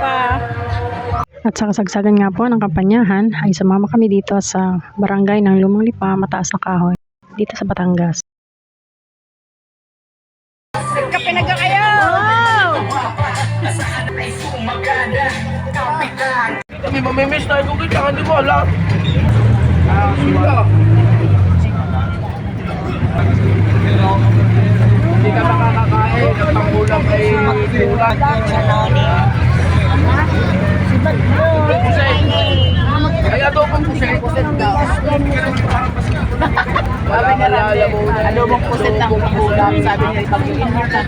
pa. At sa kasagsagan nga po ng kampanyahan ay sumama kami dito sa barangay ng Lumang Lipa, Mataas na Kahoy, dito sa Batangas. Kape na kayo! Wow! Kami mamimiss tayo kung kita, hindi mo alam. Sila. Hindi ka makakakain at pangulang ay tulang. Kaya daw pang puset. Sabi nila, adobong puset ng pangulang. Sabi nila, pag-iingat ka.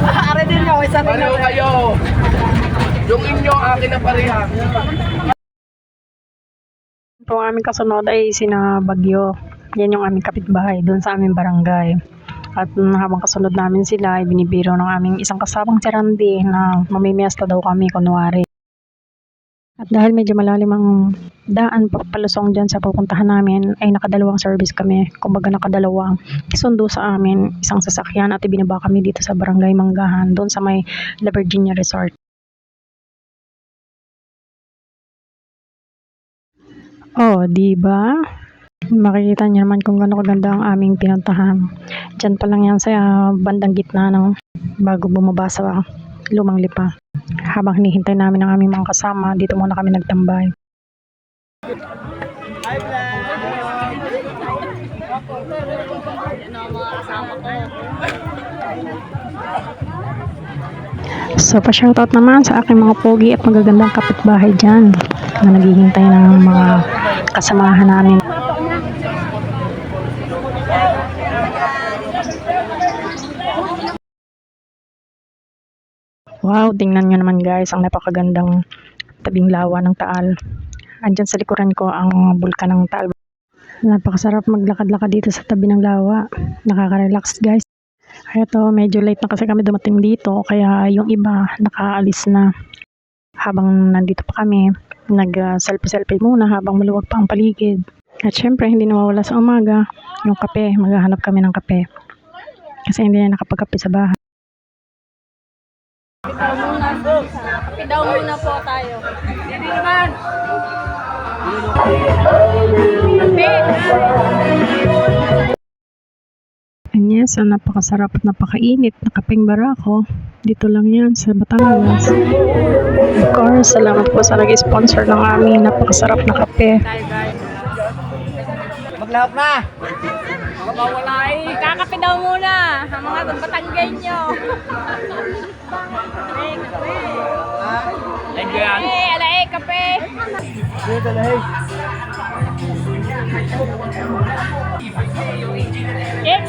Are din nyo, isa rin nyo. Kayo. Yung inyo, akin na pareha. Po ang aming kasunod ay sina Bagyo. Yan yung aming kapitbahay doon sa aming barangay. At habang kasunod namin sila, ay binibiro ng aming isang kasabang si Randy na mamimiesta daw kami kunwari. At dahil medyo malalim ang daan palusong dyan sa pupuntahan namin, ay nakadalawang service kami. Kumbaga nakadalawang isundo sa amin, isang sasakyan at ibinaba kami dito sa barangay Manggahan, doon sa may La Virginia Resort. Oh, di ba? Makikita niyo naman kung gaano kaganda ang aming pinuntahan. Diyan pa lang yan sa bandang gitna ng bago bumaba sa Lumang Lipa. Habang hinihintay namin ang aming mga kasama, dito muna kami nagtambay. So, pa-shoutout naman sa aking mga pogi at magagandang kapitbahay dyan na naghihintay ng mga kasamahan namin. Wow, tingnan nyo naman guys, ang napakagandang tabing lawa ng Taal. Andyan sa likuran ko ang bulkan ng Taal. Napakasarap maglakad-lakad dito sa tabi ng lawa. Nakaka-relax guys. Eto, medyo late na kasi kami dumating dito, kaya yung iba nakaalis na. Habang nandito pa kami, nag-selfie-selfie muna habang maluwag pa ang paligid. At syempre, hindi nawawala sa umaga yung kape. Maghahanap kami ng kape. Kasi hindi na nakapagkape sa bahay. Kape daw muna po tayo. Hindi naman! And yes, ang napakasarap at napakainit na kapeng barako. Dito lang yan sa Batangas. Of course, salamat po sa nag-sponsor ng aming napakasarap na kape. Maglahap na! Wala eh. Kakape daw muna. Ang mga Batanggenyo. Alae, kape.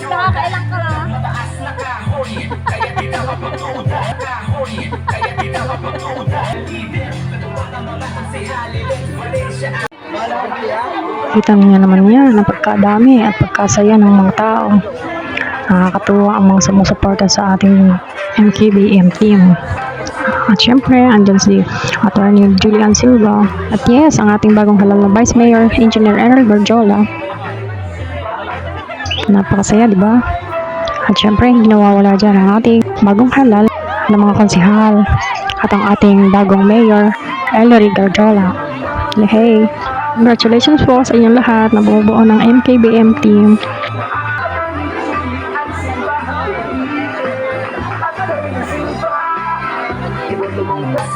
Nakakailang ka lang. Kita niyo naman yan, ang pagkadami at pagkasaya ng mga tao. Nakakatuwa ang mga sumusuporta sa ating MKBM team. At syempre, andyan si Attorney Julian Silva. At yes, ang ating bagong halal na Vice Mayor, Engineer Enel Berjola. Napakasaya, di ba? At syempre, hindi nawawala dyan ang ating bagong halal na mga konsihal at ang ating bagong Mayor, Ellery Garjola. Hey, congratulations po sa inyong lahat na bumubuo ng MKBM team.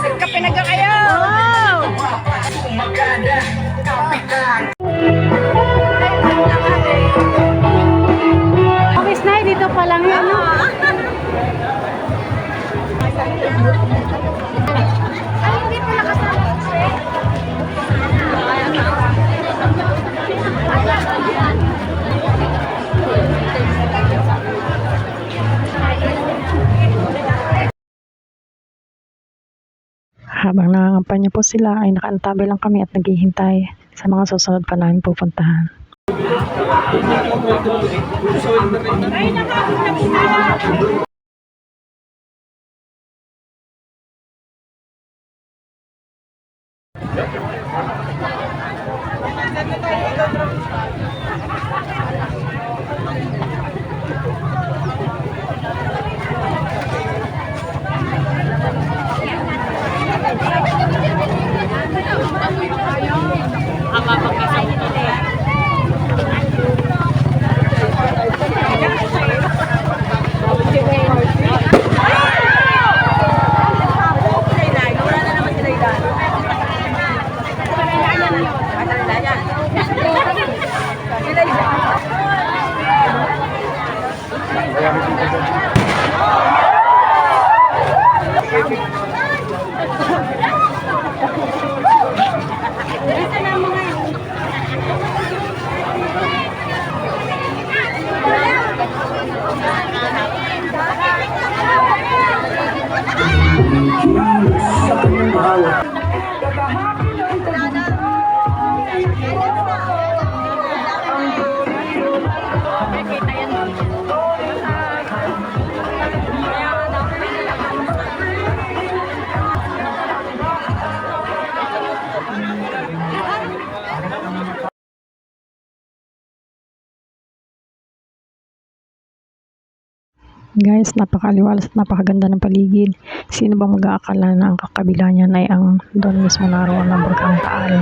Kape na kayo! Wow! Office na, dito pa lang yan. Ay, hindi po nakasama. Habang nangangampanya po sila ay nakaantabay lang kami at naghihintay sa mga susunod pa namin pupuntahan. Guys, napakaliwalas at napakaganda ng paligid. Sino bang mag-aakala na ang kakabila niyan ay ang doon mismo naroon ng Bulkang Taal.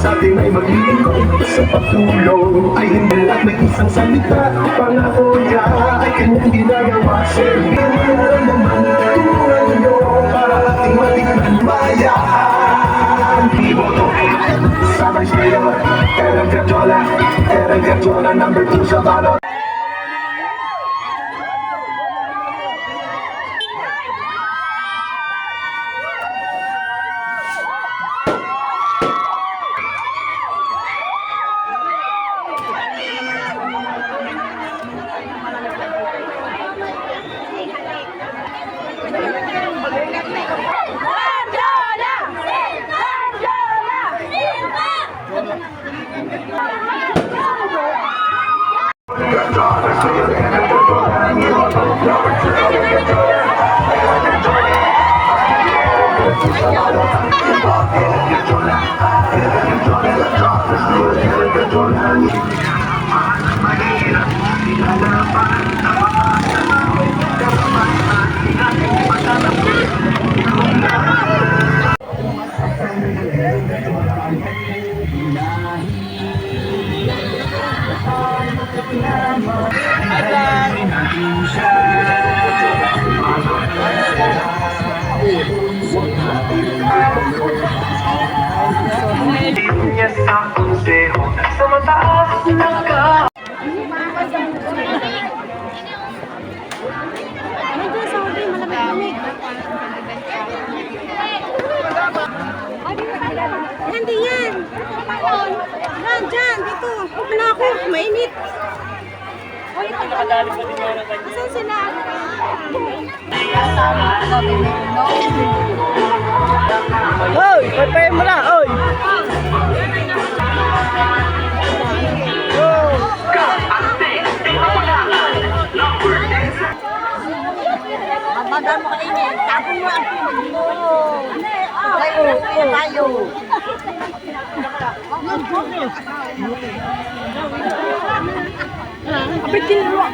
Sa ating ay maglilingkod sa pagtulong ay hindi at may isang salita. Pangako niya ay kanyang ginagawa. Meron naman tulungan niyo para ating matikman bayan. Iboto sabay sayo, Erang Gatola, number 2 sa balot. Niya sa konseho sa mataas na ka. Hindi yan. Diyan, dyan, dito. Huwag na ako, mainit. Saan sila? Hoy, patayin mo na, hoy! Madami mo kainin. Tapon mo ang pinig mo. Tayo. Abitin mo.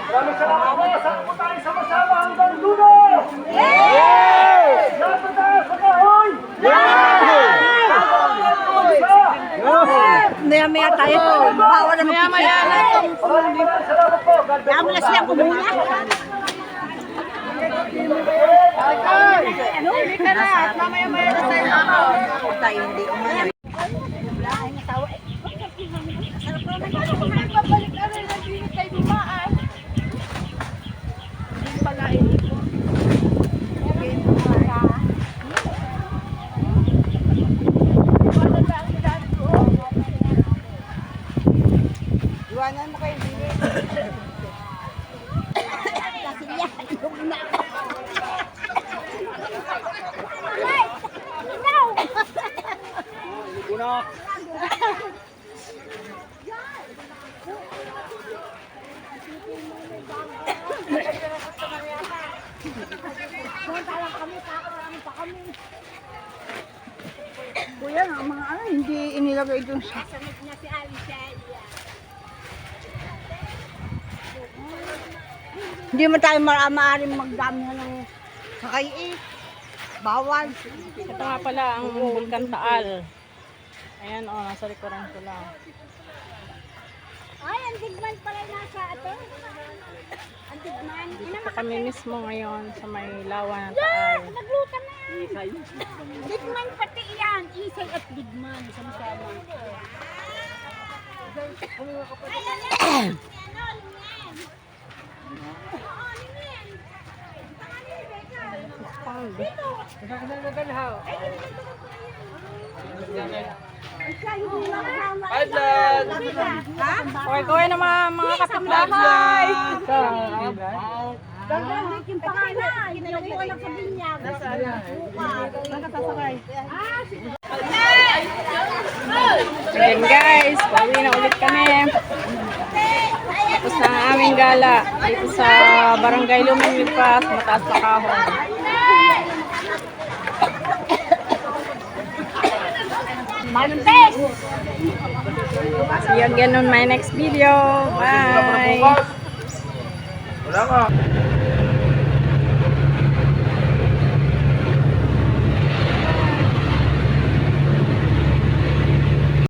Maraming salamat po. Kasama po tayo sama-sama hanggang dulo. Lahat po tayo sa kahoy. Maya-maya tayo. Bawa na maya-maya lang. Kaya mo na silang kumuna. Ano? Hindi ka na. Mamaya-maya na tayo. Tayo hindi umana. Iwanan mo kayo dili. Kasi yan, yung na. Kuya, ang mga ano, hindi inilagay doon sa... Hindi mo tayo maaaring magdami ng sakay eh. Bawal. Ito nga pala ang Bulkan Taal. Ayan o, nasa likuran ko lang. Ay, ang digman pala nasa ato. Ang digman. Dito kami mismo ngayon sa may lawa ng Taal. Naglutan na yan. Digman pati yan. Isay at digman. Sama-sama. Ay, yan. Okay, kuya na mga kapitbahay. Gagawin yung pangalan. Kinukuha lang sa binyag. Ayan guys, pauwi na ulit kami. Tapos na ang aming gala dito sa Barangay Lumilipas, Mataas Pakahon. See you again on my next video. Bye! Wala nga.